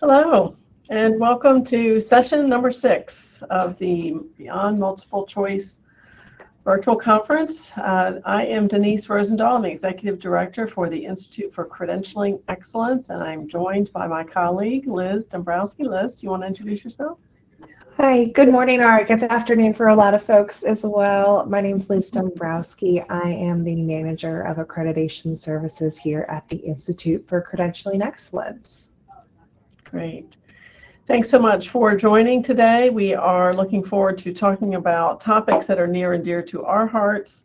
Hello, and welcome to session number 6 of the Beyond Multiple Choice virtual conference. I am Denise Rosendahl. I'm the Executive Director for the Institute for Credentialing Excellence, and I'm joined by my colleague, Liz Dombrowski. Liz, do you want to introduce yourself? Hi, good morning or good afternoon for a lot of folks as well. My name is Liz Dombrowski. I am the Manager of Accreditation Services here at the Institute for Credentialing Excellence. Great. Thanks so much for joining today. We are looking forward to talking about topics that are near and dear to our hearts.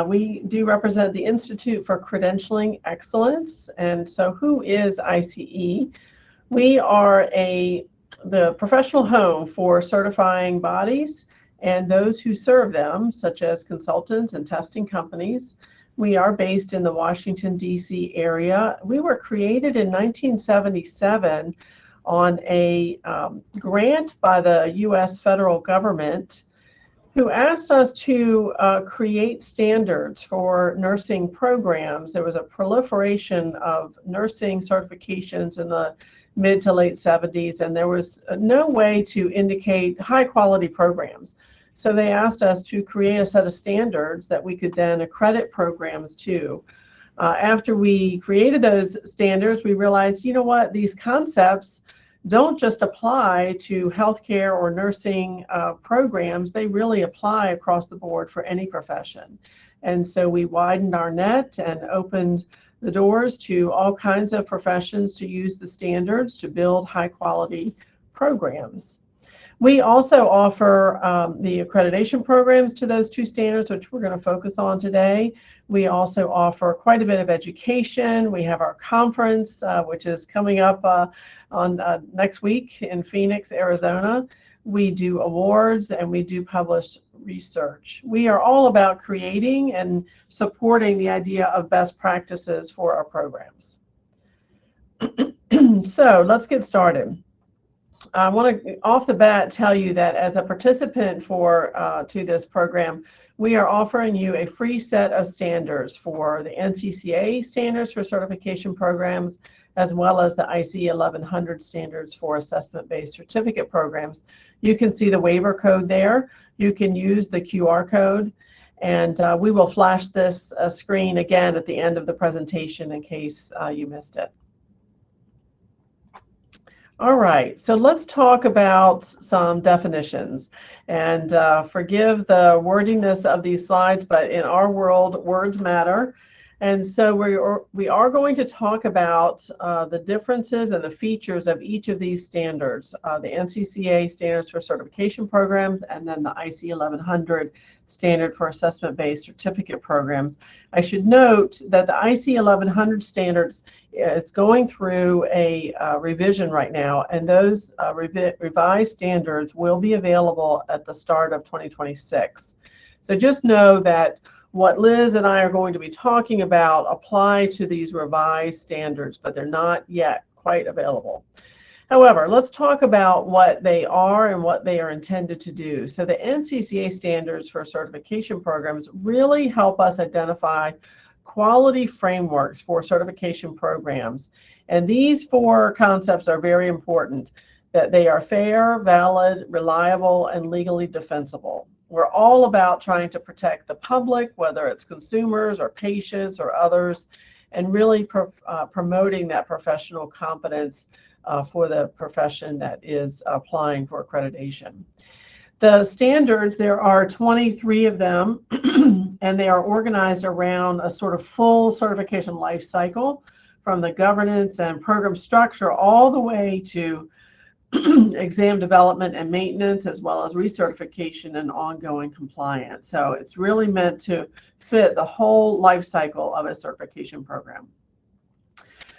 We do represent the Institute for Credentialing Excellence. And so who is I.C.E? We are the professional home for certifying bodies and those who serve them, such as consultants and testing companies. We are based in the Washington, D.C. area. We were created in 1977 on a grant by the U.S. federal government, who asked us to create standards for nursing programs. There was a proliferation of nursing certifications in the mid to late 70s, and there was no way to indicate high quality programs. So they asked us to create a set of standards that we could then accredit programs to. After we created those standards, we realized, you know what, these concepts don't just apply to healthcare or nursing programs, they really apply across the board for any profession. And so we widened our net and opened the doors to all kinds of professions to use the standards to build high quality programs. We also offer the accreditation programs to those two standards, which we're going to focus on today. We also offer quite a bit of education. We have our conference, which is coming up on next week in Phoenix, Arizona. We do awards and we do publish research. We are all about creating and supporting the idea of best practices for our programs. So let's get started. I want to, off the bat, tell you that as a participant to this program, we are offering you a free set of standards for the NCCA standards for certification programs, as well as the I.C.E. 1100 standards for assessment-based certificate programs. You can see the waiver code there. You can use the QR code, and we will flash this screen again at the end of the presentation in case you missed it. All right, so let's talk about some definitions. And forgive the wordiness of these slides, but in our world, words matter. And so we are going to talk about the differences and the features of each of these standards, the NCCA standards for certification programs, and then the I.C.E. 1100 standard for assessment-based certificate programs. I should note that the I.C.E. 1100 standards is going through a revision right now, and those revised standards will be available at the start of 2026. So just know that what Liz and I are going to be talking about apply to these revised standards, but they're not yet quite available. However, let's talk about what they are and what they are intended to do. So the NCCA standards for certification programs really help us identify quality frameworks for certification programs. And these 4 concepts are very important, that they are fair, valid, reliable, and legally defensible. We're all about trying to protect the public, whether it's consumers or patients or others, and really promoting that professional competence for the profession that is applying for accreditation. The standards, there are 23 of them, and they are organized around a sort of full certification life cycle, from the governance and program structure all the way to exam development and maintenance, as well as recertification and ongoing compliance. So it's really meant to fit the whole life cycle of a certification program.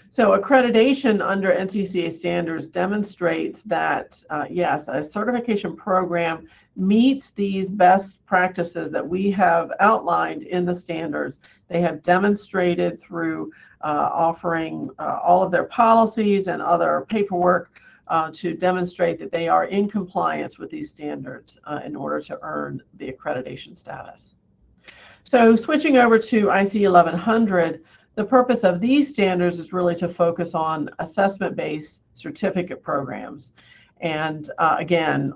So accreditation under NCCA standards demonstrates that, yes, a certification program meets these best practices that we have outlined in the standards. They have demonstrated through offering all of their policies and other paperwork to demonstrate that they are in compliance with these standards in order to earn the accreditation status. So switching over to I.C.E. 1100, The purpose of these standards is really to focus on assessment-based certificate programs. And again,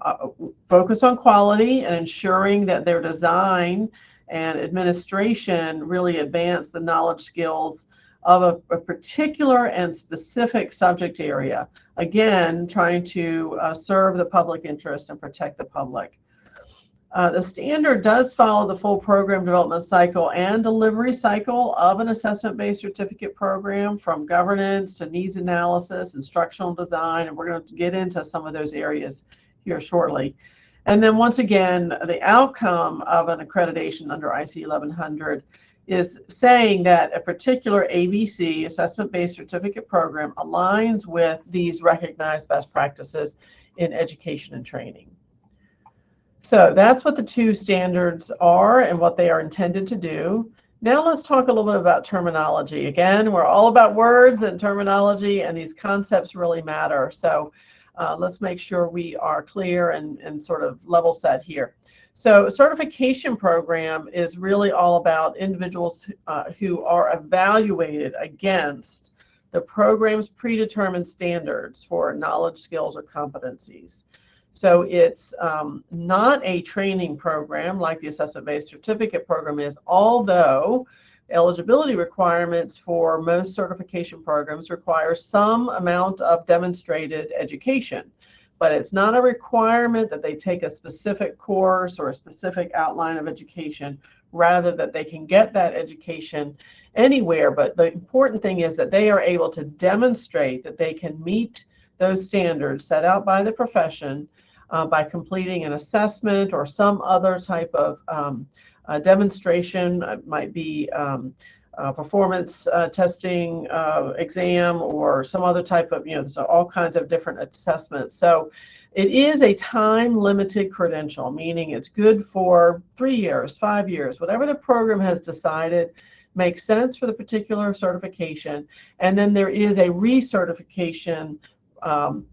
focus on quality and ensuring that their design and administration really advance the knowledge skills of a particular and specific subject area. Again, trying to serve the public interest and protect the public. The standard does follow the full program development cycle and delivery cycle of an assessment-based certificate program, from governance to needs analysis, instructional design, and we're going to get into some of those areas here shortly. And then once again, the outcome of an accreditation under I.C.E. 1100 is saying that a particular ABC, assessment-based certificate program, aligns with these recognized best practices in education and training. So that's what the two standards are and what they are intended to do. Now let's talk a little bit about terminology. Again, we're all about words and terminology, and these concepts really matter. So let's make sure we are clear and sort of level set here. So a certification program is really all about individuals who are evaluated against the program's predetermined standards for knowledge, skills, or competencies. So it's not a training program like the assessment-based certificate program is, although eligibility requirements for most certification programs require some amount of demonstrated education. But it's not a requirement that they take a specific course or a specific outline of education, rather that they can get that education anywhere. But the important thing is that they are able to demonstrate that they can meet those standards set out by the profession by completing an assessment or some other type of demonstration. It might be performance testing exam or some other type of, there's all kinds of different assessments. So it is a time-limited credential, meaning it's good for 3 years, 5 years, whatever the program has decided makes sense for the particular certification. And then there is a recertification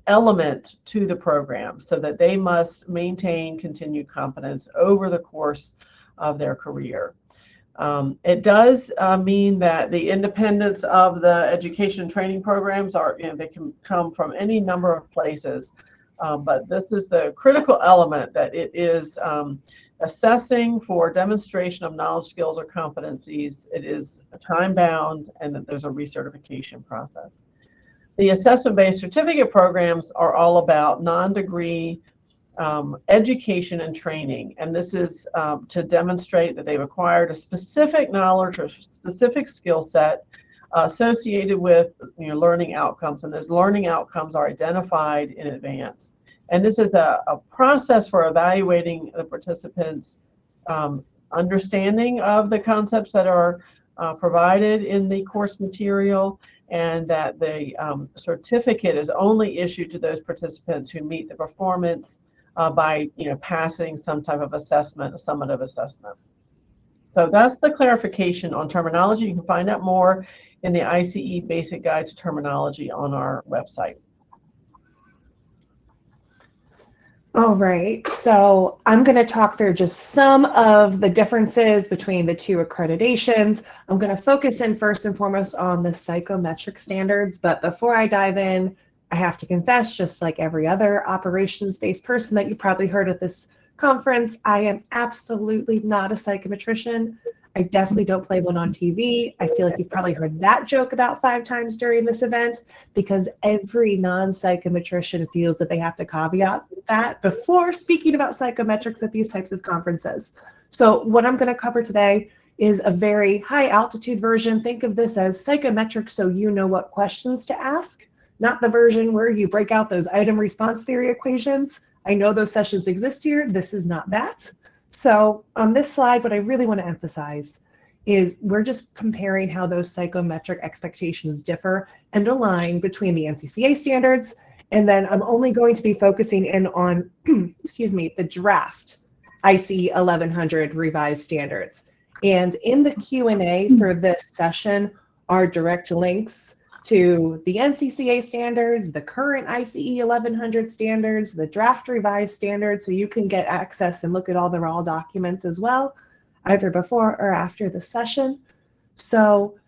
element to the program, so that they must maintain continued competence over the course of their career. It does mean that the independence of the education and training programs are, they can come from any number of places, but this is the critical element, that it is assessing for demonstration of knowledge, skills, or competencies. It is time-bound, and that there's a recertification process. The assessment-based certificate programs are all about non-degree education and training, and this is to demonstrate that they've acquired a specific knowledge or specific skill set associated with learning outcomes, and those learning outcomes are identified in advance. And this is a process for evaluating the participants' understanding of the concepts that are provided in the course material, and that the certificate is only issued to those participants who meet the performance by passing some type of assessment, a summative assessment. So that's the clarification on terminology. You can find out more in the I.C.E. Basic Guide to Terminology on our website. All right, so I'm going to talk through just some of the differences between the two accreditations. I'm going to focus in first and foremost on the psychometric standards, but before I dive in, I have to confess, just like every other operations-based person that you probably heard at this conference, I am absolutely not a psychometrician. I definitely don't play one on TV. I feel like you've probably heard that joke about 5 times during this event, because every non-psychometrician feels that they have to caveat that before speaking about psychometrics at these types of conferences. So what I'm going to cover today is a very high altitude version. Think of this as psychometrics so you know what questions to ask, not the version where you break out those item response theory equations. I know those sessions exist here. This is not that. So on this slide, what I really want to emphasize is we're just comparing how those psychometric expectations differ and align between the NCCA standards. And then I'm only going to be focusing in on, excuse me, the draft I.C.E. 1100 revised standards. And in the Q&A for this session are direct links to the NCCA standards, the current I.C.E. 1100 standards, the draft revised standards, so you can get access and look at all the raw documents as well, either before or after the session. So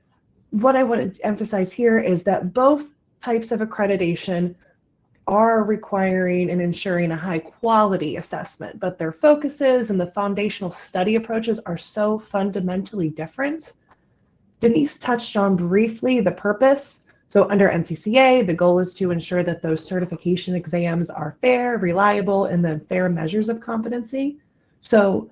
what I want to emphasize here is that both types of accreditation are requiring and ensuring a high quality assessment, but their focuses and the foundational study approaches are so fundamentally different. Denise touched on briefly the purpose. So under NCCA, the goal is to ensure that those certification exams are fair, reliable, and then fair measures of competency. So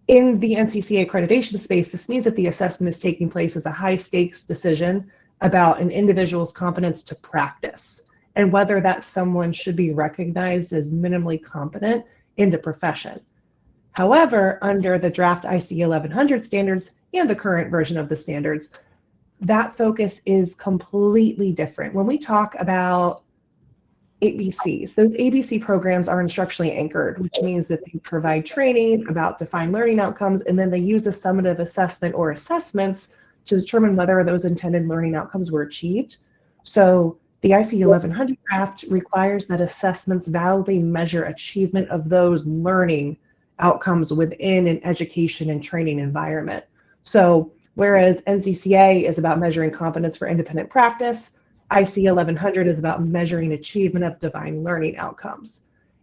in the NCCA accreditation space, this means that the assessment is taking place as a high stakes decision about an individual's competence to practice and whether that someone should be recognized as minimally competent in the profession. However, under the draft I.C.E. 1100 standards and the current version of the standards, that focus is completely different. When we talk about ABCs, those ABC programs are instructionally anchored, which means that they provide training about defined learning outcomes, and then they use a summative assessment or assessments to determine whether those intended learning outcomes were achieved. So the I.C.E. 1100 draft requires that assessments validly measure achievement of those learning outcomes within an education and training environment. So whereas NCCA is about measuring competence for independent practice, I.C.E. 1100 is about measuring achievement of defined learning outcomes.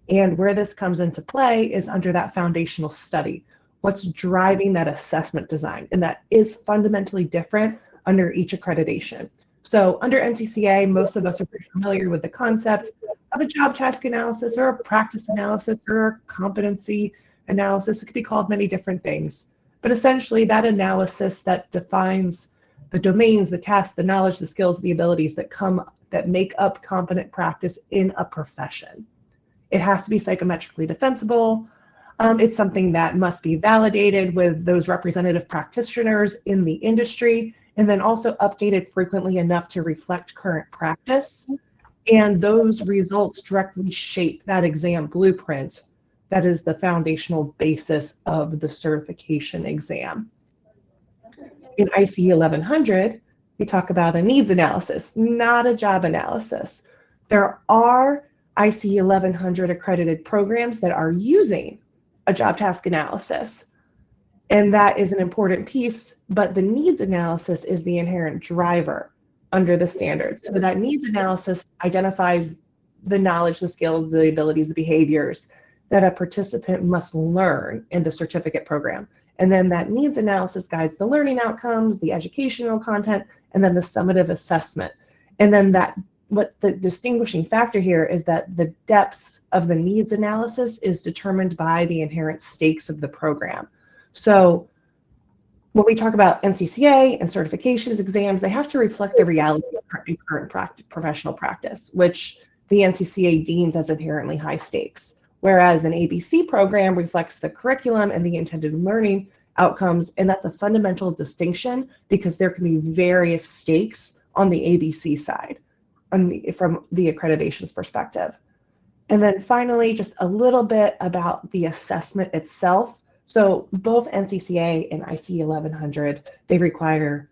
And where this comes into play is under that foundational study. What's driving that assessment design? And that is fundamentally different under each accreditation. So under NCCA, most of us are pretty familiar with the concept of a job task analysis or a practice analysis or a competency analysis. It could be called many different things. But essentially that analysis that defines the domains, the tasks, the knowledge, the skills, the abilities that make up competent practice in a profession. It has to be psychometrically defensible. It's something that must be validated with those representative practitioners in the industry, and then also updated frequently enough to reflect current practice. And those results directly shape that exam blueprint that is the foundational basis of the certification exam. In I.C.E. 1100, we talk about a needs analysis, not a job analysis. There are I.C.E. 1100 accredited programs that are using a job task analysis, and that is an important piece, but the needs analysis is the inherent driver under the standards. So that needs analysis identifies the knowledge, the skills, the abilities, the behaviors that a participant must learn in the certificate program. And then that needs analysis guides the learning outcomes, the educational content, and then the summative assessment. And then what the distinguishing factor here is that the depths of the needs analysis is determined by the inherent stakes of the program. So when we talk about NCCA and certifications exams, they have to reflect the reality of current professional practice, which the NCCA deems as inherently high stakes. Whereas an ABC program reflects the curriculum and the intended learning outcomes, and that's a fundamental distinction because there can be various stakes on the ABC side from the accreditations perspective. And then finally, just a little bit about the assessment itself. So both NCCA and I.C.E. 1100, they require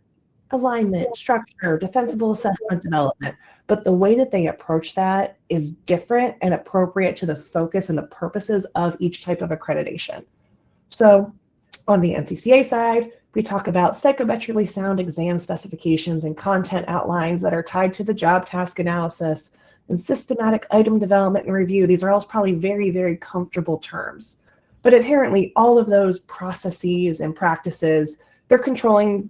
alignment, structure, defensible assessment development, but the way that they approach that is different and appropriate to the focus and the purposes of each type of accreditation. So on the NCCA side, we talk about psychometrically sound exam specifications and content outlines that are tied to the job task analysis and systematic item development and review. These are all probably very, very comfortable terms. But inherently, all of those processes and practices, they're creating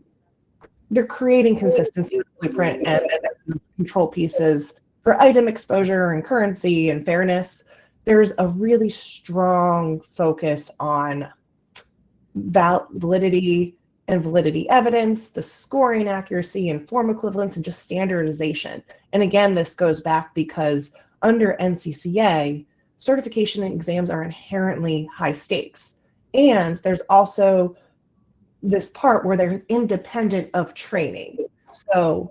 consistency with the blueprint and control pieces for item exposure and currency and fairness. There's a really strong focus on validity and validity evidence, the scoring accuracy and form equivalence, and just standardization. And again, this goes back because under NCCA, certification exams are inherently high stakes. And there's also this part where they're independent of training. So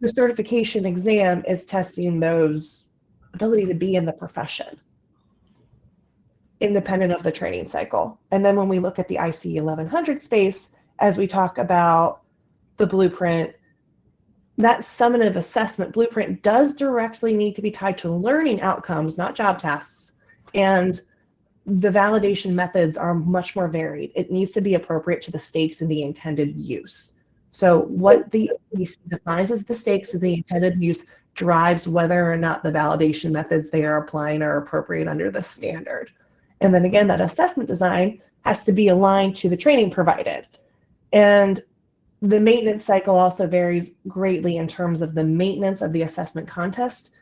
the certification exam is testing those ability to be in the profession, independent of the training cycle. And then when we look at the I.C.E. 1100 space, as we talk about the blueprint, that summative assessment blueprint does directly need to be tied to learning outcomes, not job tasks. And the validation methods are much more varied. It needs to be appropriate to the stakes and the intended use. So what the I.C.E. defines as the stakes of the intended use drives whether or not the validation methods they are applying are appropriate under the standard. And then again, that assessment design has to be aligned to the training provided. And the maintenance cycle also varies greatly in terms of the maintenance of the assessment context.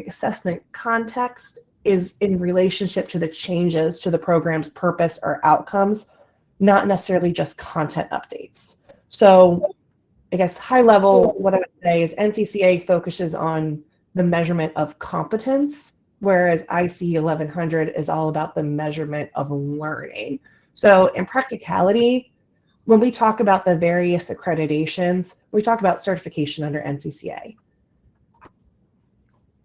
Assessment context is in relationship to the changes to the program's purpose or outcomes, not necessarily just content updates. So I guess high level, what I would say is NCCA focuses on the measurement of competence, whereas I.C.E. 1100 is all about the measurement of learning. So in practicality, when we talk about the various accreditations, we talk about certification under NCCA.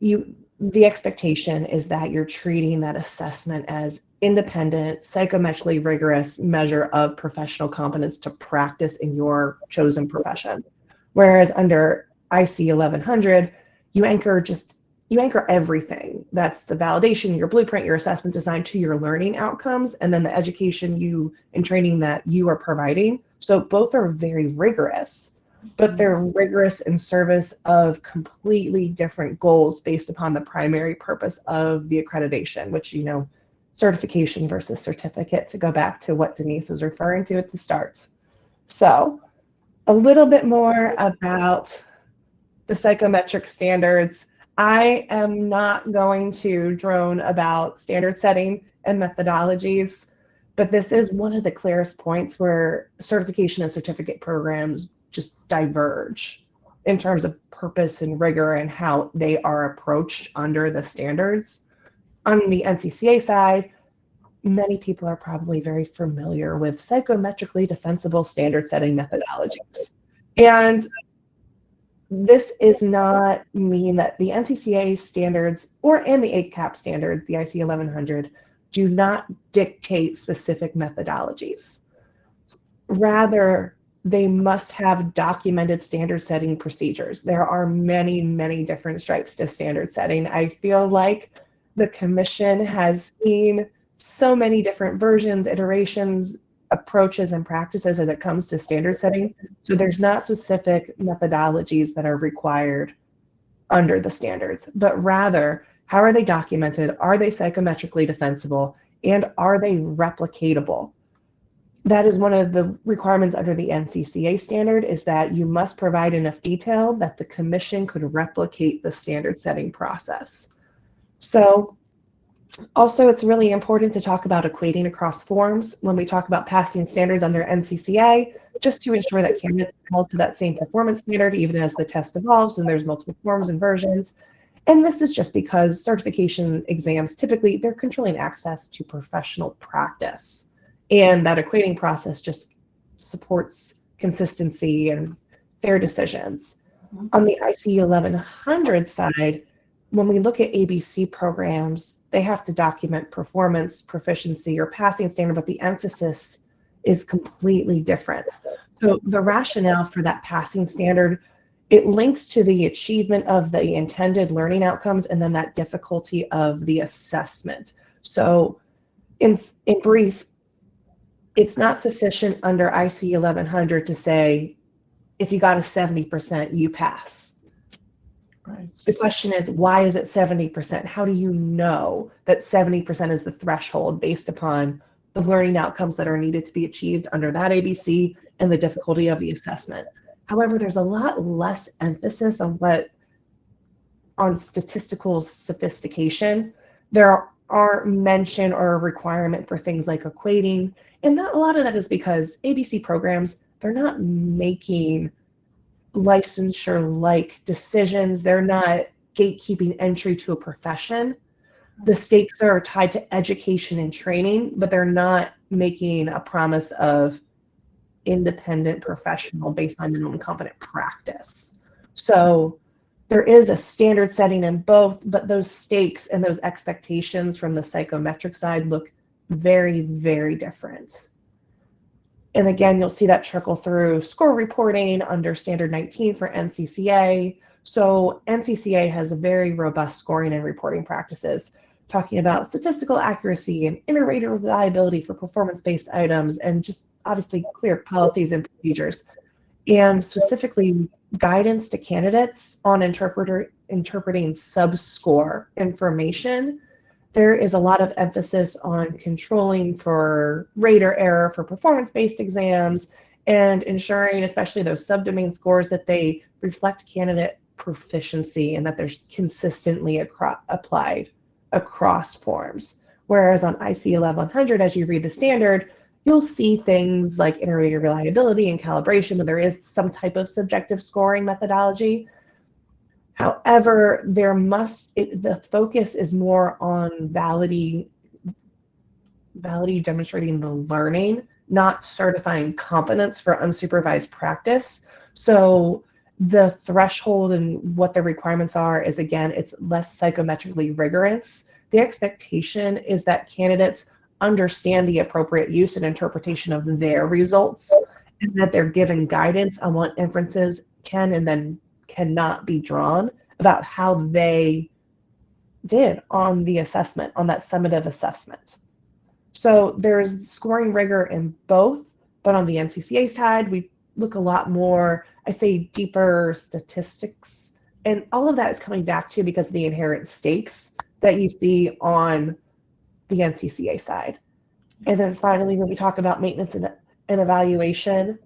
The expectation is that you're treating that assessment as independent, psychometrically rigorous measure of professional competence to practice in your chosen profession. Whereas under I.C.E. 1100, you anchor everything. That's the validation, your blueprint, your assessment design to your learning outcomes, and then the education and training that you are providing. So both are very rigorous, but they're rigorous in service of completely different goals based upon the primary purpose of the accreditation, which, certification versus certificate, to go back to what Denise was referring to at the start. So a little bit more about the psychometric standards. I am not going to drone about standard setting and methodologies, but this is one of the clearest points where certification and certificate programs just diverge in terms of purpose and rigor and how they are approached under the standards. On the NCCA side, many people are probably very familiar with psychometrically defensible standard setting methodologies. And this is not mean that the NCCA standards and the ACAP standards, the I.C.E. 1100, do not dictate specific methodologies. Rather, they must have documented standard setting procedures. There are many, many different stripes to standard setting. I feel like the commission has seen so many different versions, iterations, approaches, and practices as it comes to standard setting. So there's not specific methodologies that are required under the standards, but rather, how are they documented? Are they psychometrically defensible? And are they replicatable? That is one of the requirements under the NCCA standard, is that you must provide enough detail that the commission could replicate the standard setting process. So also, it's really important to talk about equating across forms when we talk about passing standards under NCCA, just to ensure that candidates are held to that same performance standard even as the test evolves and there's multiple forms and versions. And this is just because certification exams, typically, they're controlling access to professional practice. And that equating process just supports consistency and fair decisions. On the I.C.E. 1100 side, when we look at ABC programs, they have to document performance, proficiency, or passing standard, but the emphasis is completely different. So the rationale for that passing standard, it links to the achievement of the intended learning outcomes and then that difficulty of the assessment. So in brief, it's not sufficient under I.C.E. 1100 to say, if you got a 70%, you pass. Right. The question is, why is it 70%? How do you know that 70% is the threshold based upon the learning outcomes that are needed to be achieved under that ABC and the difficulty of the assessment? However, there's a lot less emphasis on statistical sophistication. There aren't mention or a requirement for things like equating, and a lot of that is because ABC programs, they're not making licensure-like decisions. They're not gatekeeping entry to a profession. The stakes are tied to education and training, but they're not making a promise of independent professional based on minimum competent practice. So there is a standard setting in both, but those stakes and those expectations from the psychometric side look very, very different. And again, you'll see that trickle through score reporting under Standard 19 for NCCA. So NCCA has a very robust scoring and reporting practices, talking about statistical accuracy and inter-rater reliability for performance-based items, and just obviously clear policies and procedures. and specifically guidance to candidates on interpreting sub-score information. There is a lot of emphasis on controlling for rater error for performance-based exams and ensuring, especially those subdomain scores, that they reflect candidate proficiency and that they're consistently applied across forms. Whereas on I.C.E. 1100, as you read the standard, you'll see things like iterator reliability and calibration, where there is some type of subjective scoring methodology. However, the focus is more on validating demonstrating the learning, not certifying competence for unsupervised practice. So the threshold and what the requirements are is, again, it's less psychometrically rigorous. The expectation is that candidates understand the appropriate use and interpretation of their results, and that they're given guidance on what inferences can and then cannot be drawn about how they did on the assessment, on that summative assessment. So there's scoring rigor in both, but on the NCCA side, we look a lot more, I say, deeper statistics, and all of that is coming back to because of the inherent stakes that you see on the NCCA side. And then finally, when we talk about maintenance and evaluation,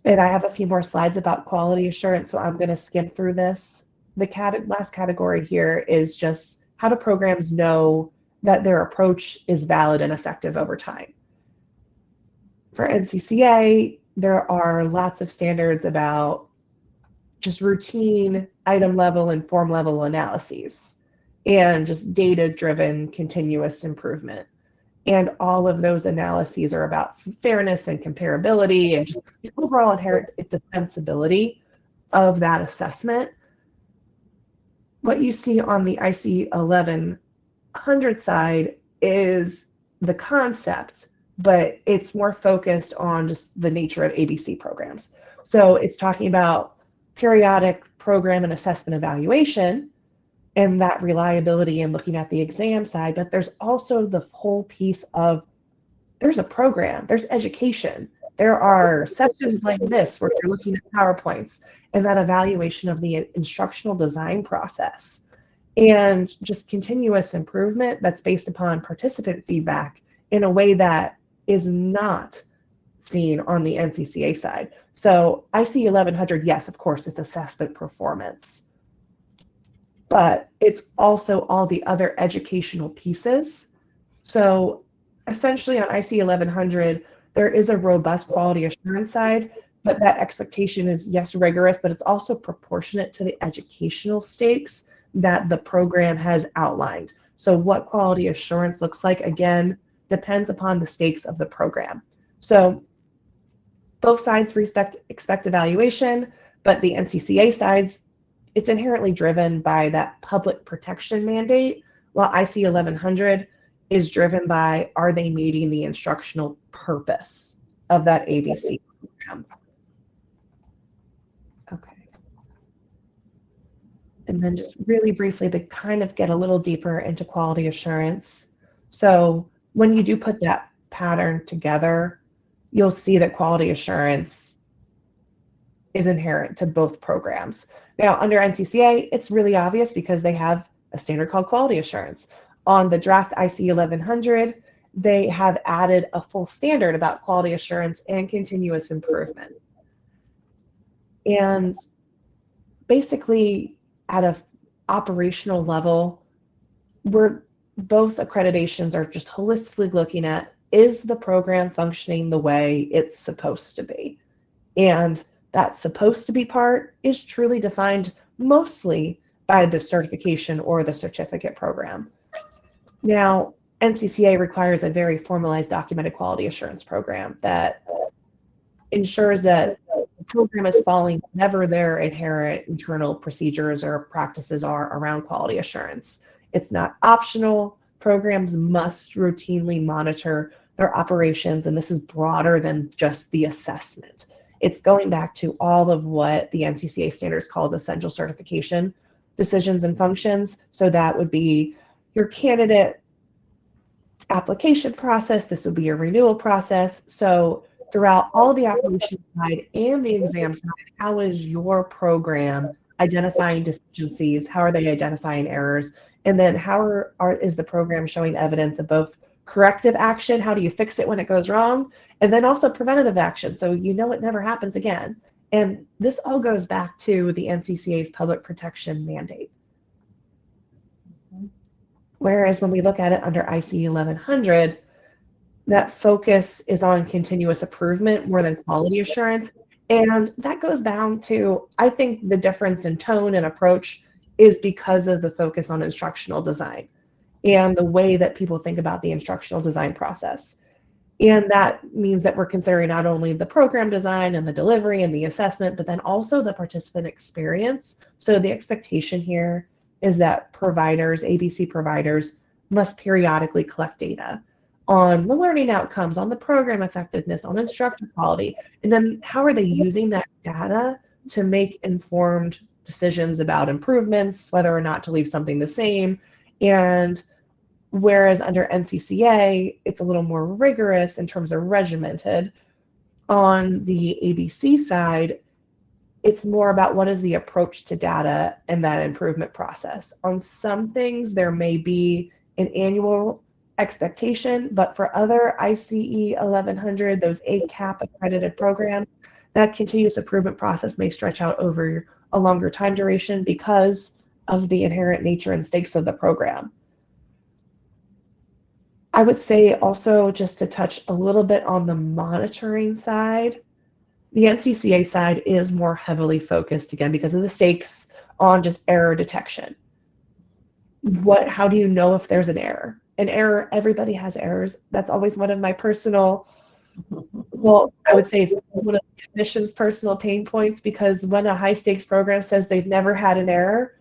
and I have a few more slides about quality assurance, so I'm going to skim through this. The last category here is just how do programs know that their approach is valid and effective over time. For NCCA, there are lots of standards about just routine item level and form level analyses and just data-driven continuous improvement. And all of those analyses are about fairness and comparability and just the overall inherent defensibility of that assessment. What you see on the I.C.E. 1100 side is the concept, but it's more focused on just the nature of ABC programs. So it's talking about periodic program and assessment evaluation and that reliability and looking at the exam side, but there's also the whole piece of there's a program, there's education. There are sessions like this where you're looking at PowerPoints and that evaluation of the instructional design process and just continuous improvement that's based upon participant feedback in a way that is not seen on the NCCA side. So I.C.E. 1100, yes, of course, it's assessment performance, but it's also all the other educational pieces. So essentially on I.C.E. 1100, there is a robust quality assurance side, but that expectation is, yes, rigorous, but it's also proportionate to the educational stakes that the program has outlined. So what quality assurance looks like, again, depends upon the stakes of the program. So both sides expect evaluation, but the NCCA sides, it's inherently driven by that public protection mandate, while I.C.E. 1100 is driven by, are they meeting the instructional purpose of that ABC program? Okay. And then just really briefly to kind of get a little deeper into quality assurance. So when you do put that pattern together, you'll see that quality assurance is inherent to both programs. Now, under NCCA, it's really obvious because they have a standard called quality assurance. On the draft I.C.E. 1100, they have added a full standard about quality assurance and continuous improvement. And basically, at an operational level, both accreditations are just holistically looking at, is the program functioning the way it's supposed to be? And that supposed to be part is truly defined mostly by the certification or the certificate program. Now, NCCA requires a very formalized documented quality assurance program that ensures that the program is following whatever their inherent internal procedures or practices are around quality assurance. It's not optional. Programs must routinely monitor their operations, and this is broader than just the assessment. It's going back to all of what the NCCA standards calls essential certification decisions and functions. So that would be your candidate application process. This would be your renewal process. So throughout all the operations side and the exam side, how is your program identifying deficiencies? How are they identifying errors? And then is the program showing evidence of both corrective action? How do you fix it when it goes wrong? And then also preventative action, so you know it never happens again. And this all goes back to the NCCA's public protection mandate. Whereas when we look at it under I.C.E. 1100, that focus is on continuous improvement more than quality assurance. And that goes down to, I think the difference in tone and approach is because of the focus on instructional design and the way that people think about the instructional design process. And that means that we're considering not only the program design and the delivery and the assessment, but then also the participant experience. So the expectation here is that providers, ABC providers, must periodically collect data on the learning outcomes, on the program effectiveness, on instructor quality, and then how are they using that data to make informed decisions about improvements, whether or not to leave something the same. And whereas under NCCA, it's a little more rigorous in terms of regimented, on the ABC side, it's more about what is the approach to data and that improvement process. On some things, there may be an annual expectation, but for other I.C.E. 1100, those ACAP accredited programs, that continuous improvement process may stretch out over a longer time duration because of the inherent nature and stakes of the program. I would say also, just to touch a little bit on the monitoring side, the NCCA side is more heavily focused, again, because of the stakes, on just error detection. How do you know if there's an error? An error, everybody has errors. That's always one of my personal, well, I would say it's one of the commission's personal pain points, because when a high stakes program says they've never had an error,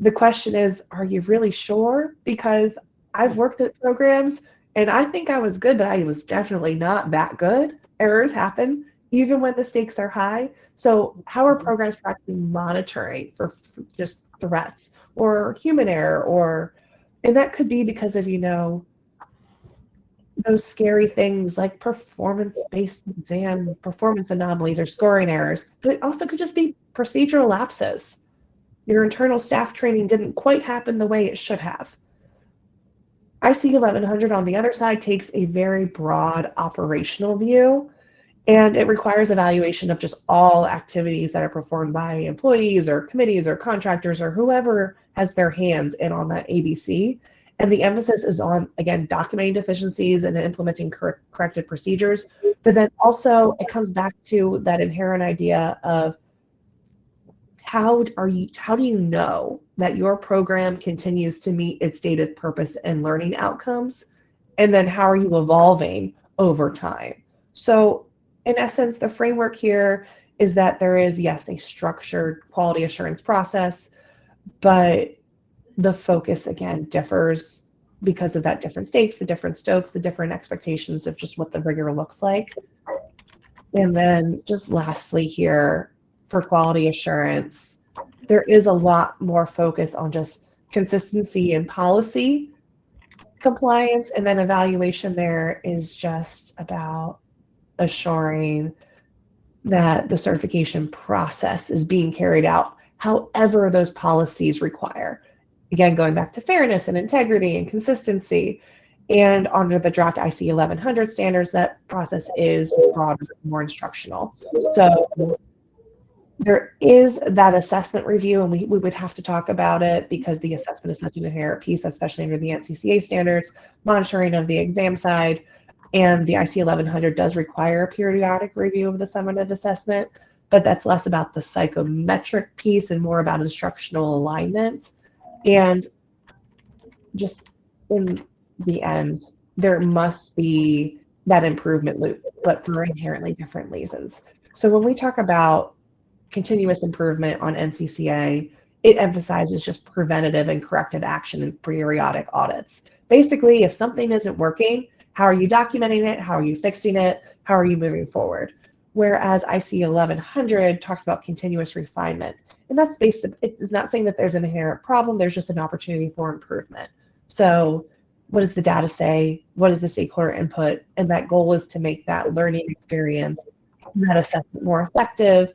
the question is, are you really sure? Because I've worked at programs and I think I was good, but I was definitely not that good. Errors happen even when the stakes are high. So how are programs practically monitoring for just threats or human error, and that could be because of, those scary things like performance-based exam, performance anomalies or scoring errors, but it also could just be procedural lapses. Your internal staff training didn't quite happen the way it should have. I.C.E. 1100 on the other side takes a very broad operational view, and it requires evaluation of just all activities that are performed by employees or committees or contractors or whoever has their hands in on that ABC. And the emphasis is on, again, documenting deficiencies and implementing corrected procedures. But then also it comes back to that inherent idea of how do you know that your program continues to meet its stated purpose and learning outcomes? And then how are you evolving over time? So in essence, the framework here is that there is, yes, a structured quality assurance process, but the focus, again, differs because of that different stakes, the different stokes, the different expectations of just what the rigor looks like. And then just lastly here, for quality assurance, there is a lot more focus on just consistency and policy compliance, and then evaluation there is just about assuring that the certification process is being carried out however those policies require. Again, going back to fairness and integrity and consistency. And under the draft I.C.E. 1100 standards, that process is broader, more instructional. So there is that assessment review, and we would have to talk about it because the assessment is such an inherent piece, especially under the NCCA standards, monitoring of the exam side. And the I.C.E. 1100 does require a periodic review of the summative assessment, but that's less about the psychometric piece and more about instructional alignment. And just in the end, there must be that improvement loop, but for inherently different reasons. So when we talk about continuous improvement on NCCA, it emphasizes just preventative and corrective action and periodic audits. Basically, if something isn't working, how are you documenting it? How are you fixing it? How are you moving forward? Whereas I.C.E. 1100 talks about continuous refinement. And that's it's not saying that there's an inherent problem, there's just an opportunity for improvement. So what does the data say? What is the stakeholder input? And that goal is to make that learning experience, that assessment more effective,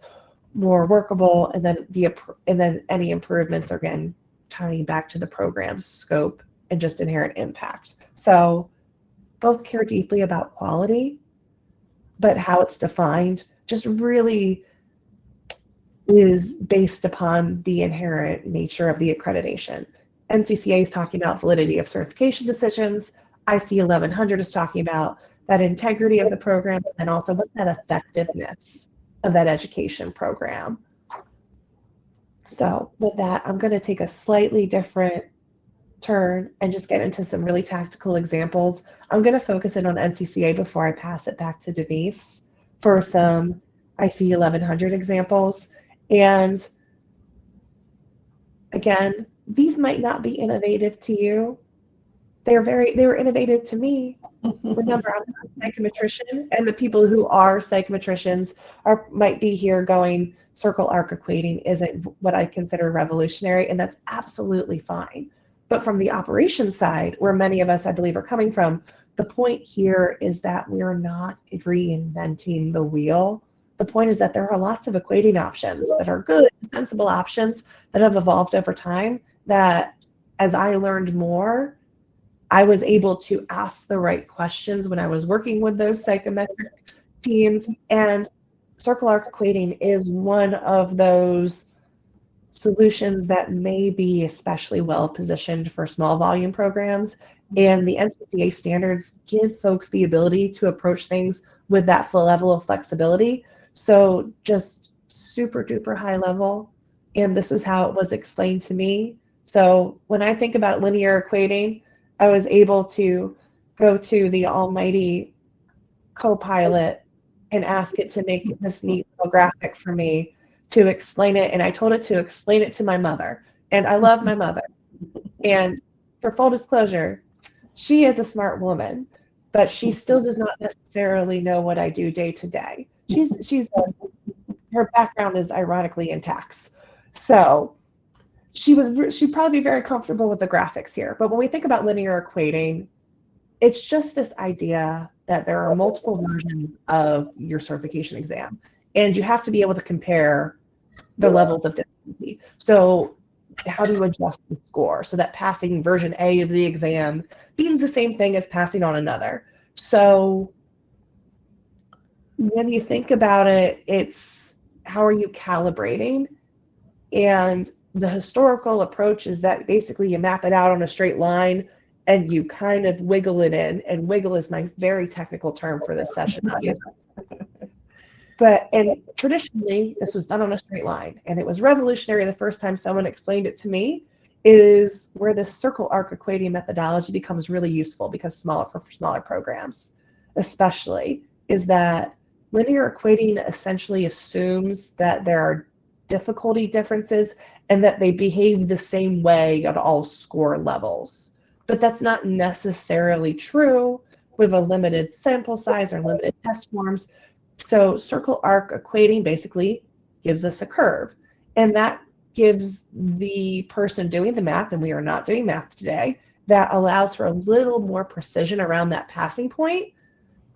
more workable, and then any improvements are again tying back to the program's scope and just inherent impact. So both care deeply about quality, but how it's defined just really is based upon the inherent nature of the accreditation. NCCA is talking about validity of certification decisions. I.C.E. 1100 is talking about that integrity of the program, and also what's that effectiveness of that education program. So with that, I'm going to take a slightly different turn and just get into some really tactical examples. I'm going to focus in on NCCA before I pass it back to Denise for some I.C.E. 1100 examples. And again, these might not be innovative to you. They were innovative to me. Remember, I'm not a psychometrician, and the people who are psychometricians might be here going, circle arc equating isn't what I consider revolutionary, and that's absolutely fine. But from the operations side, where many of us, I believe, are coming from, the point here is that we're not reinventing the wheel. The point is that there are lots of equating options that are good, sensible options that have evolved over time that, as I learned more, I was able to ask the right questions when I was working with those psychometric teams. And circle arc equating is one of those solutions that may be especially well positioned for small volume programs. And the NCCA standards give folks the ability to approach things with that full level of flexibility. So just super duper high level. And this is how it was explained to me. So when I think about linear equating, I was able to go to the almighty Copilot and ask it to make this neat little graphic for me to explain it. And I told it to explain it to my mother. And I love my mother. And for full disclosure, she is a smart woman, but she still does not necessarily know what I do day to day. Her background is ironically in tax. So she'd probably be very comfortable with the graphics here. But when we think about linear equating, it's just this idea that there are multiple versions of your certification exam, and you have to be able to compare the levels of difficulty. So how do you adjust the score so that passing version A of the exam means the same thing as passing on another? So when you think about it, it's how are you calibrating? And the historical approach is that basically you map it out on a straight line and you kind of wiggle it in. And wiggle is my very technical term for this session, obviously. And traditionally, this was done on a straight line. And it was revolutionary the first time someone explained it to me, is where this circle arc equating methodology becomes really useful because for smaller programs, especially, is that linear equating essentially assumes that there are difficulty differences and that they behave the same way at all score levels. But that's not necessarily true with a limited sample size or limited test forms. So circle arc equating basically gives us a curve, and that gives the person doing the math, and we are not doing math today, that allows for a little more precision around that passing point.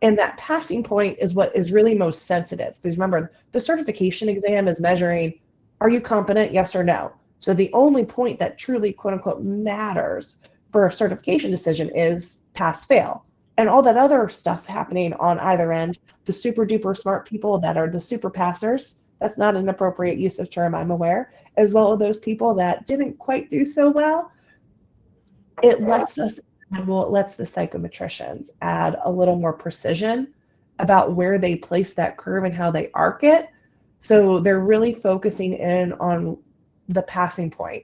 And that passing point is what is really most sensitive. Because remember, the certification exam is measuring, are you competent, yes or no? So the only point that truly, quote unquote, matters for a certification decision is pass, fail. And all that other stuff happening on either end, the super duper smart people that are the super passers, that's not an appropriate use of term, I'm aware, as well as those people that didn't quite do so well, it lets the psychometricians add a little more precision about where they place that curve and how they arc it. So they're really focusing in on the passing point.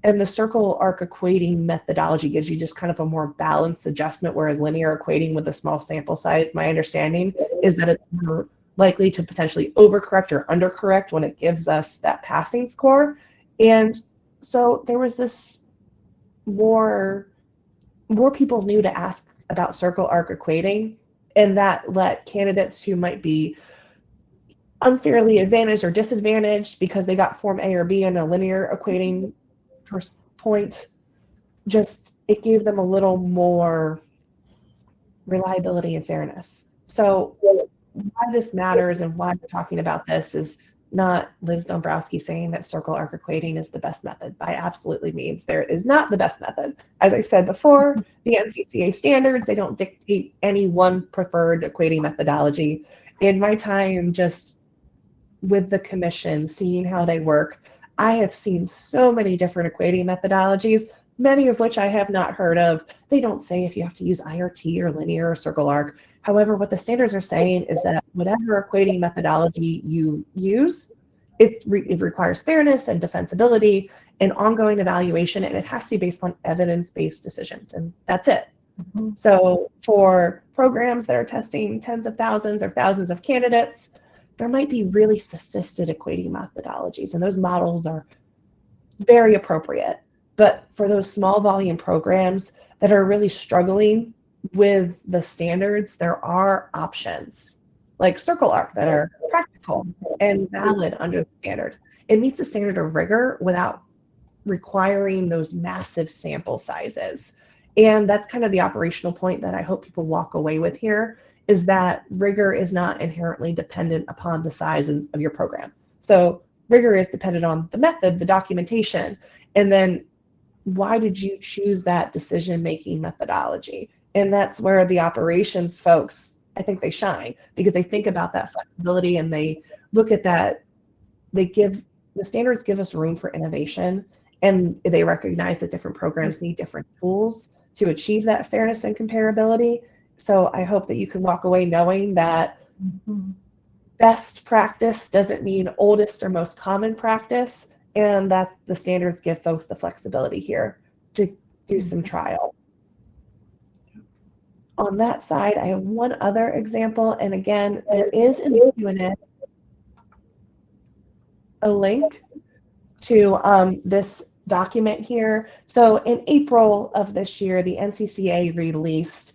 And the circle arc equating methodology gives you just kind of a more balanced adjustment, whereas linear equating with a small sample size, my understanding is that it's more likely to potentially overcorrect or undercorrect when it gives us that passing score. And so there was this more people knew to ask about circle arc equating, and that let candidates who might be unfairly advantaged or disadvantaged because they got form A or B in a linear equating point just it gave them a little more reliability and fairness. So why this matters and why we're talking about this is not Liz Dombrowski saying that circle arc equating is the best method. By absolutely means there is not the best method. As I said before, the NCCA standards, they don't dictate any one preferred equating methodology. In my time just with the commission, seeing how they work, I have seen so many different equating methodologies, many of which I have not heard of. They don't say if you have to use IRT or linear or circle arc. However, what the standards are saying is that whatever equating methodology you use, it requires fairness and defensibility and ongoing evaluation, and it has to be based on evidence-based decisions, and that's it. Mm-hmm. So for programs that are testing tens of thousands or thousands of candidates, there might be really sophisticated equating methodologies, and those models are very appropriate. But for those small volume programs that are really struggling with the standards, there are options like circle arc that are practical and valid under the standard. It meets the standard of rigor without requiring those massive sample sizes. And that's kind of the operational point that I hope people walk away with here, is that rigor is not inherently dependent upon the size of your program. So rigor is dependent on the method, the documentation, and then why did you choose that decision-making methodology? And that's where the operations folks, I think they shine, because they think about that flexibility and they look at that. The standards give us room for innovation, and they recognize that different programs need different tools to achieve that fairness and comparability. So I hope that you can walk away knowing that best practice doesn't mean oldest or most common practice, and that the standards give folks the flexibility here to do some trial. On that side, I have one other example, and again, there is in the Q&A a link to this document here. So in April of this year, the NCCA released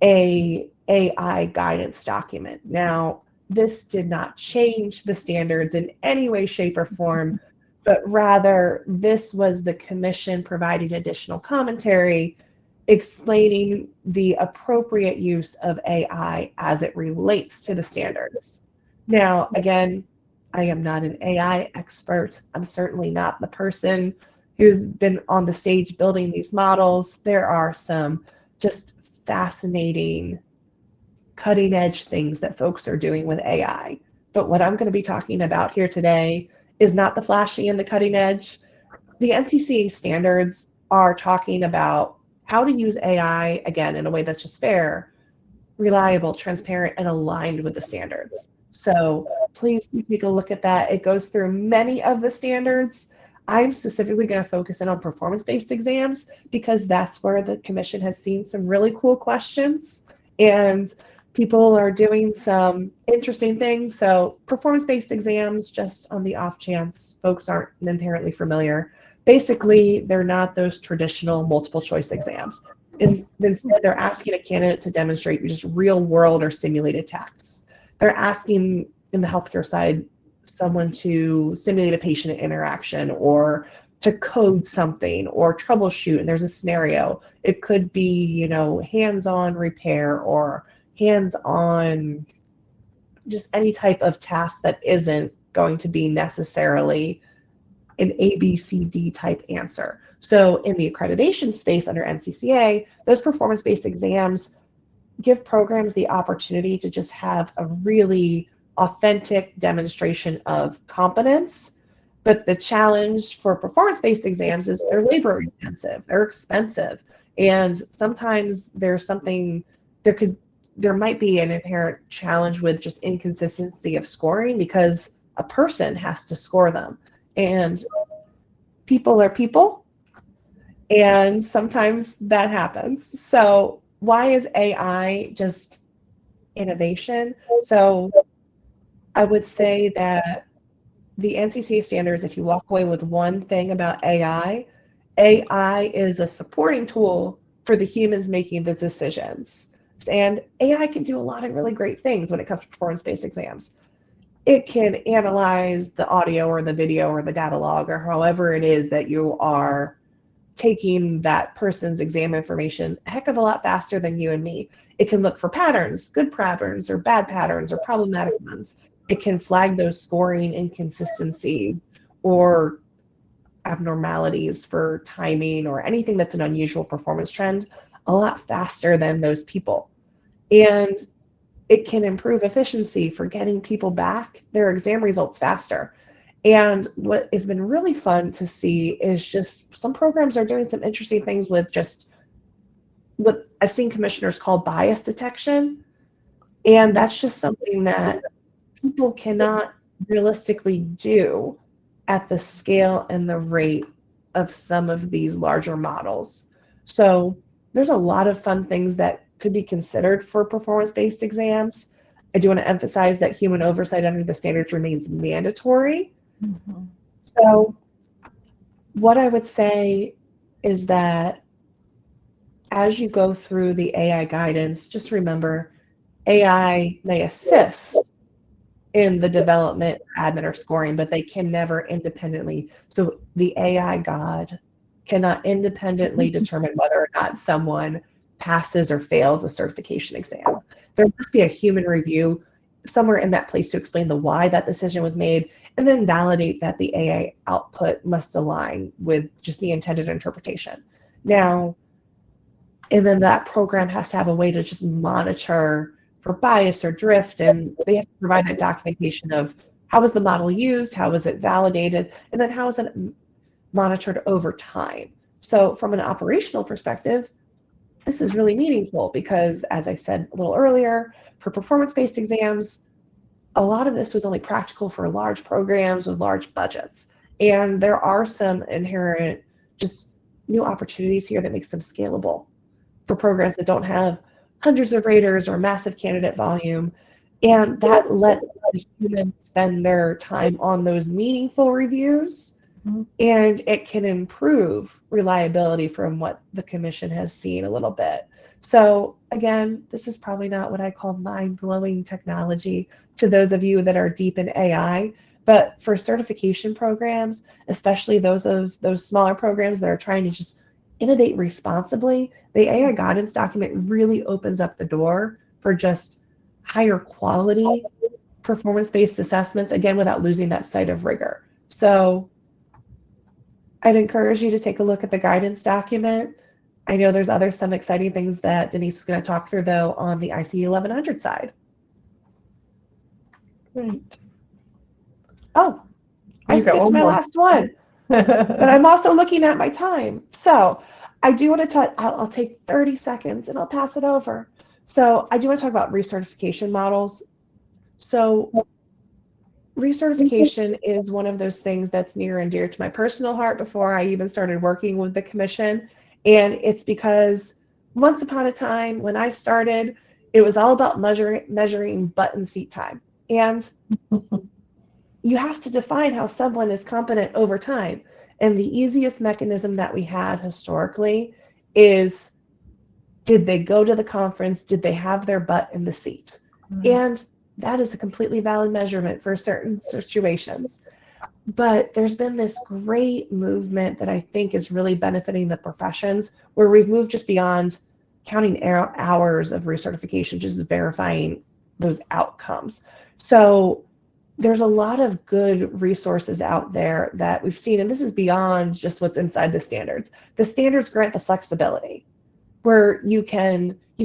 a AI guidance document. Now, this did not change the standards in any way, shape, or form, but rather this was the commission providing additional commentary explaining the appropriate use of AI as it relates to the standards. Now, again, I am not an AI expert. I'm certainly not the person who's been on the stage building these models. There are some just fascinating, cutting edge things that folks are doing with AI. But what I'm going to be talking about here today is not the flashy and the cutting edge. The NCCA standards are talking about how to use AI, again, in a way that's just fair, reliable, transparent, and aligned with the standards. So please take a look at that. It goes through many of the standards. I'm specifically going to focus in on performance-based exams because that's where the commission has seen some really cool questions and people are doing some interesting things. So performance-based exams, just on the off chance folks aren't inherently familiar, basically they're not those traditional multiple choice exams. Instead, they're asking a candidate to demonstrate just real world or simulated tasks. They're asking, in the healthcare side, someone to simulate a patient interaction or to code something or troubleshoot, and there's a scenario. It could be, hands-on repair or hands-on just any type of task that isn't going to be necessarily an ABCD type answer. So in the accreditation space under NCCA, those performance-based exams give programs the opportunity to just have a really authentic demonstration of competence. But the challenge for performance-based exams is they're labor intensive, they're expensive, and sometimes there might be an inherent challenge with just inconsistency of scoring because a person has to score them. And people are people, and sometimes that happens. So why is AI just innovation? So I would say that the NCCA standards, if you walk away with one thing about AI is a supporting tool for the humans making the decisions. And AI can do a lot of really great things when it comes to performance-based exams. It can analyze the audio or the video or the data log or however it is that you are taking that person's exam information a heck of a lot faster than you and me. It can look for patterns, good patterns or bad patterns or problematic ones. It can flag those scoring inconsistencies or abnormalities for timing or anything that's an unusual performance trend a lot faster than those people. And it can improve efficiency for getting people back their exam results faster. And what has been really fun to see is just some programs are doing some interesting things with just what I've seen commissioners call bias detection. And that's just something that people cannot realistically do at the scale and the rate of some of these larger models. So there's a lot of fun things that could be considered for performance-based exams. I do want to emphasize that human oversight under the standards remains mandatory. Mm-hmm. So what I would say is that as you go through the AI guidance, just remember AI may assist in the development, admin, or scoring, but they can never independently. So the AI God cannot independently determine whether or not someone passes or fails a certification exam. There must be a human review somewhere in that place to explain the why that decision was made, and then validate that the AI output must align with just the intended interpretation. Now, and then that program has to have a way to just monitor for bias or drift, and they have to provide that documentation of how was the model used, how was it validated, and then how is it monitored over time. So from an operational perspective, this is really meaningful because, as I said a little earlier, for performance-based exams, a lot of this was only practical for large programs with large budgets. And there are some inherent just new opportunities here that makes them scalable for programs that don't have hundreds of raters or massive candidate volume. And that lets the humans spend their time on those meaningful reviews. Mm-hmm. And it can improve reliability from what the commission has seen a little bit. So again, this is probably not what I call mind-blowing technology to those of you that are deep in AI, but for certification programs, especially those smaller programs that are trying to just innovate responsibly, the AI guidance document really opens up the door for just higher quality performance-based assessments, again, without losing that sight of rigor. So I'd encourage you to take a look at the guidance document. I know there's some exciting things that Denise is going to talk through, though, on the I.C.E. 1100 side. Great. Oh, I skipped my last one. But I'm also looking at my time. So I do want to talk, I'll take 30 seconds and I'll pass it over. So I do want to talk about recertification models. So recertification is one of those things that's near and dear to my personal heart before I even started working with the commission. And it's because once upon a time when I started, it was all about measuring butt and seat time. And you have to define how someone is competent over time. And the easiest mechanism that we had historically is, did they go to the conference? Did they have their butt in the seat? Mm-hmm. And that is a completely valid measurement for certain situations. But there's been this great movement that I think is really benefiting the professions, where we've moved just beyond counting hours of recertification, just verifying those outcomes. So there's a lot of good resources out there that we've seen, and this is beyond just what's inside the standards. The standards grant the flexibility where you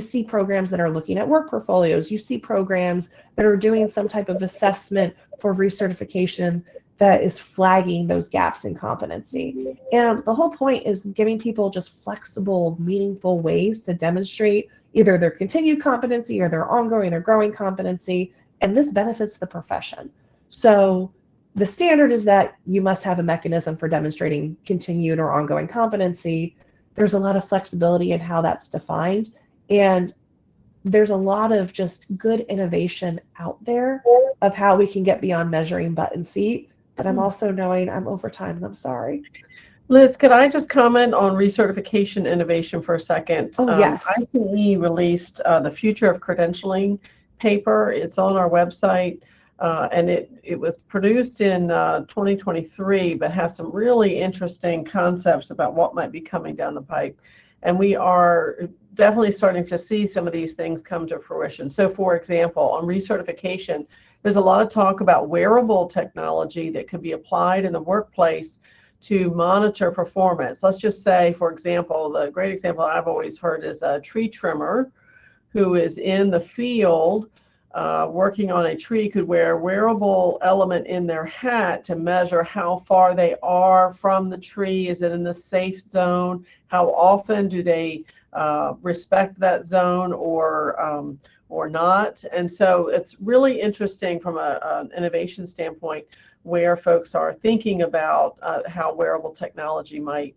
see programs that are looking at work portfolios, you see programs that are doing some type of assessment for recertification that is flagging those gaps in competency. And the whole point is giving people just flexible, meaningful ways to demonstrate either their continued competency or their ongoing or growing competency, and this benefits the profession. So the standard is that you must have a mechanism for demonstrating continued or ongoing competency. There's a lot of flexibility in how that's defined, and there's a lot of just good innovation out there of how we can get beyond measuring butt and seat. But I'm also knowing I'm over time, and I'm sorry. Liz, could I just comment on recertification innovation for a second? Oh, yes. I.C.E. released the Future of Credentialing paper. It's on our website. and it was produced in 2023, but has some really interesting concepts about what might be coming down the pipe. And we are definitely starting to see some of these things come to fruition. So for example, on recertification, there's a lot of talk about wearable technology that could be applied in the workplace to monitor performance. Let's just say, for example, the great example I've always heard is a tree trimmer who is in the field working on a tree could wear a wearable element in their hat to measure how far they are from the tree. Is it in the safe zone? How often do they respect that zone or not? And so it's really interesting from an innovation standpoint where folks are thinking about how wearable technology might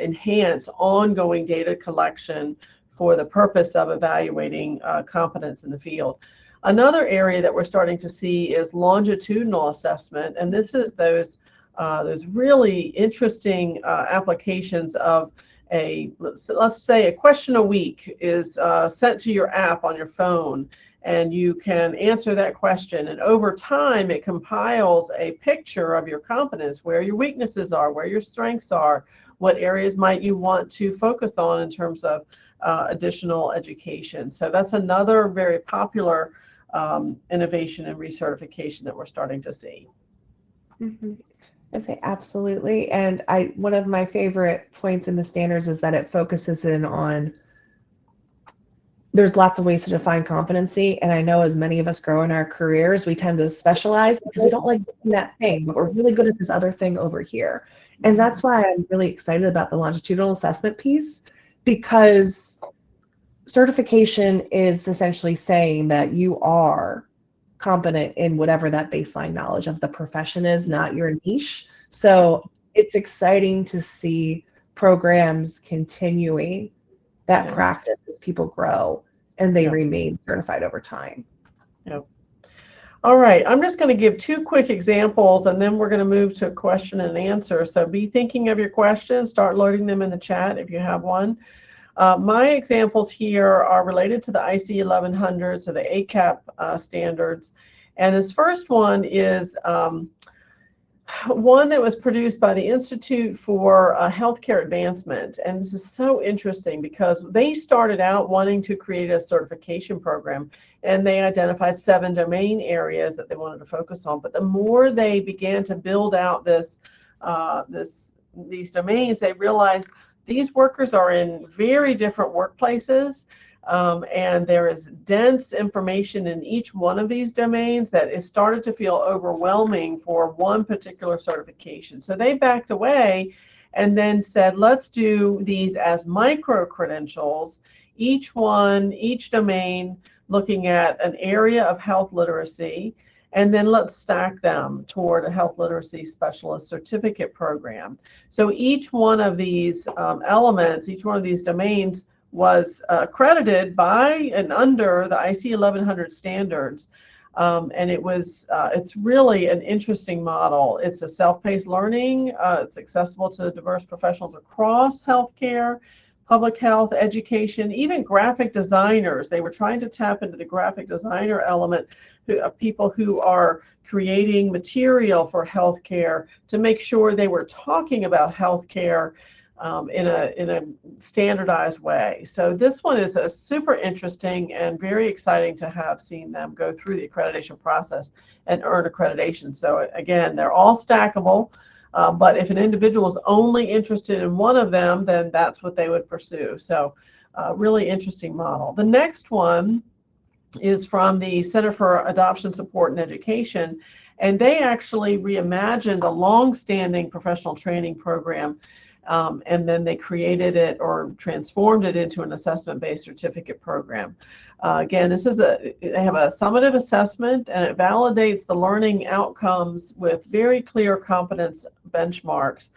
enhance ongoing data collection for the purpose of evaluating competence in the field. Another area that we're starting to see is longitudinal assessment, and this is those really interesting applications of let's say a question a week is sent to your app on your phone, and you can answer that question, and over time it compiles a picture of your competence, where your weaknesses are, where your strengths are, what areas might you want to focus on in terms of additional education. So that's another very popular innovation and recertification that we're starting to see. Mm-hmm. I say absolutely. And one of my favorite points in the standards is that it focuses in on, there's lots of ways to define competency. And I know as many of us grow in our careers, we tend to specialize because we don't like doing that thing, but we're really good at this other thing over here. And that's why I'm really excited about the longitudinal assessment piece, because certification is essentially saying that you are competent in whatever that baseline knowledge of the profession is, not your niche. So it's exciting to see programs continuing that practice as people grow and they remain certified over time. Yep. All right, I'm just going to give two quick examples, and then we're going to move to question and answer. So be thinking of your questions, start loading them in the chat if you have one. My examples here are related to the I.C.E. 1100, so the ACAP standards. And this first one is one that was produced by the Institute for Healthcare Advancement. And this is so interesting because they started out wanting to create a certification program, and they identified 7 domain areas that they wanted to focus on. But the more they began to build out these domains, they realized these workers are in very different workplaces, and there is dense information in each one of these domains that it started to feel overwhelming for one particular certification. So they backed away and then said, let's do these as micro credentials, each domain looking at an area of health literacy, and then let's stack them toward a health literacy specialist certificate program. So each one of these elements, each one of these domains was accredited by and under the I.C.E. 1100 standards. And it's really an interesting model. It's a self-paced learning. It's accessible to diverse professionals across healthcare, public health, education, even graphic designers. They were trying to tap into the graphic designer element of people who are creating material for healthcare to make sure they were talking about healthcare in a standardized way. So this one is a super interesting and very exciting to have seen them go through the accreditation process and earn accreditation. So again, they're all stackable. But if an individual is only interested in one of them, then that's what they would pursue. So really interesting model. The next one is from the Center for Adoption Support and Education, and they actually reimagined a long-standing professional training program, and then they created it or transformed it into an assessment-based certificate program. Again, they have a summative assessment, and it validates the learning outcomes with very clear competence benchmarks,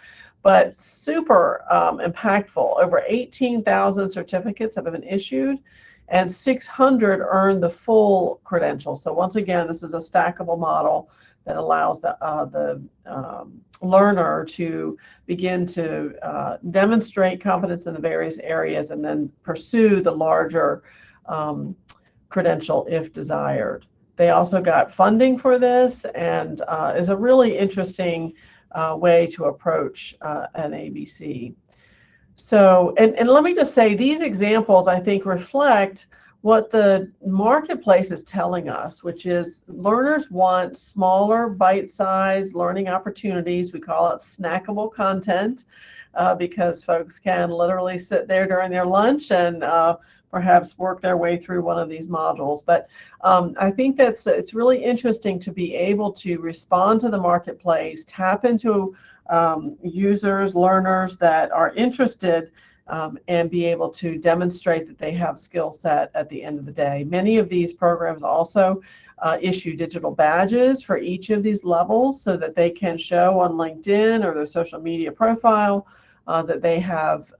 but super impactful. Over 18,000 certificates have been issued, and 600 earned the full credential. So once again, this is a stackable model that allows the learner to begin to demonstrate competence in the various areas and then pursue the larger credential if desired. They also got funding for this, and is a really interesting way to approach an ABC. So, and let me just say, these examples, I think, reflect what the marketplace is telling us, which is learners want smaller, bite-sized learning opportunities. We call it snackable content because folks can literally sit there during their lunch and perhaps work their way through one of these modules. But I think it's really interesting to be able to respond to the marketplace, tap into users, learners that are interested, and be able to demonstrate that they have skill set at the end of the day. Many of these programs also issue digital badges for each of these levels so that they can show on LinkedIn or their social media profile that they have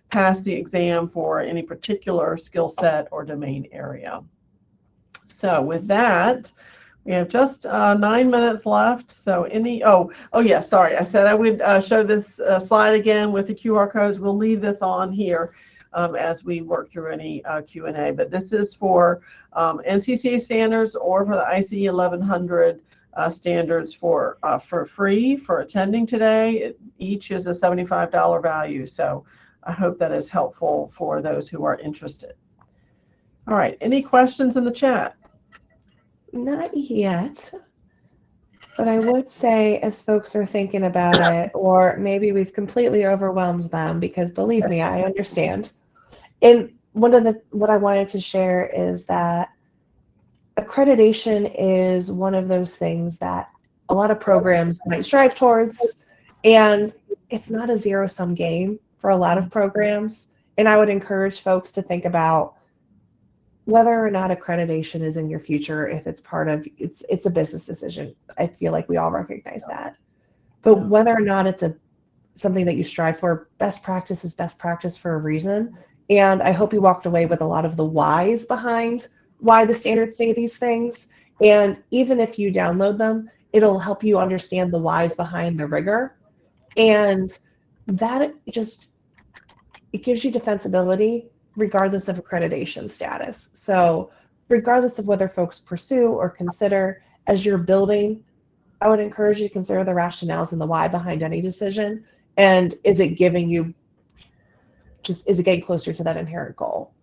passed the exam for any particular skill set or domain area. So with that, we have just 9 minutes left. So yeah, sorry. I said I would show this slide again with the QR codes. We'll leave this on here as we work through any Q&A. But this is for NCCA standards or for the I.C.E. 1100 standards for free for attending today. Each is a $75 value. So I hope that is helpful for those who are interested. All right. Any questions in the chat? Not yet, but I would say as folks are thinking about it, or maybe we've completely overwhelmed them, because believe me, I understand. And what I wanted to share is that accreditation is one of those things that a lot of programs might strive towards, and it's not a zero-sum game for a lot of programs. And I would encourage folks to think about whether or not accreditation is in your future. If it's part of it's a business decision. I feel like we all recognize that. But whether or not it's something that you strive for, best practice is best practice for a reason. And I hope you walked away with a lot of the whys behind why the standards say these things. And even if you download them, it'll help you understand the whys behind the rigor. And that it gives you defensibility regardless of accreditation status. So regardless of whether folks pursue or consider, as you're building, I would encourage you to consider the rationales and the why behind any decision. And is it getting closer to that inherent goal?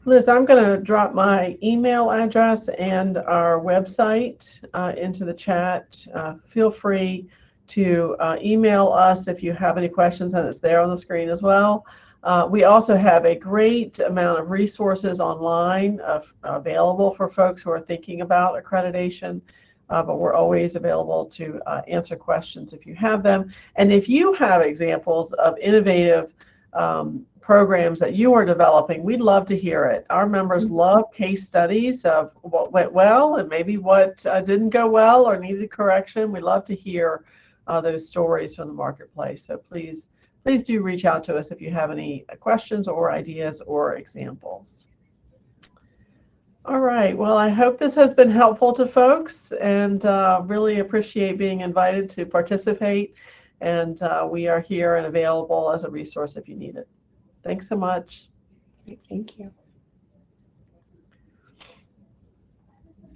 Liz, I'm going to drop my email address and our website into the chat. Feel free to email us if you have any questions, and it's there on the screen as well. We also have a great amount of resources online available for folks who are thinking about accreditation, but we're always available to answer questions if you have them. And if you have examples of innovative programs that you are developing, we'd love to hear it. Our members love case studies of what went well and maybe what didn't go well or needed correction. We love to hear those stories from the marketplace. So please do reach out to us if you have any questions or ideas or examples. All right. Well, I hope this has been helpful to folks, and really appreciate being invited to participate. And we are here and available as a resource if you need it. Thanks so much. Thank you.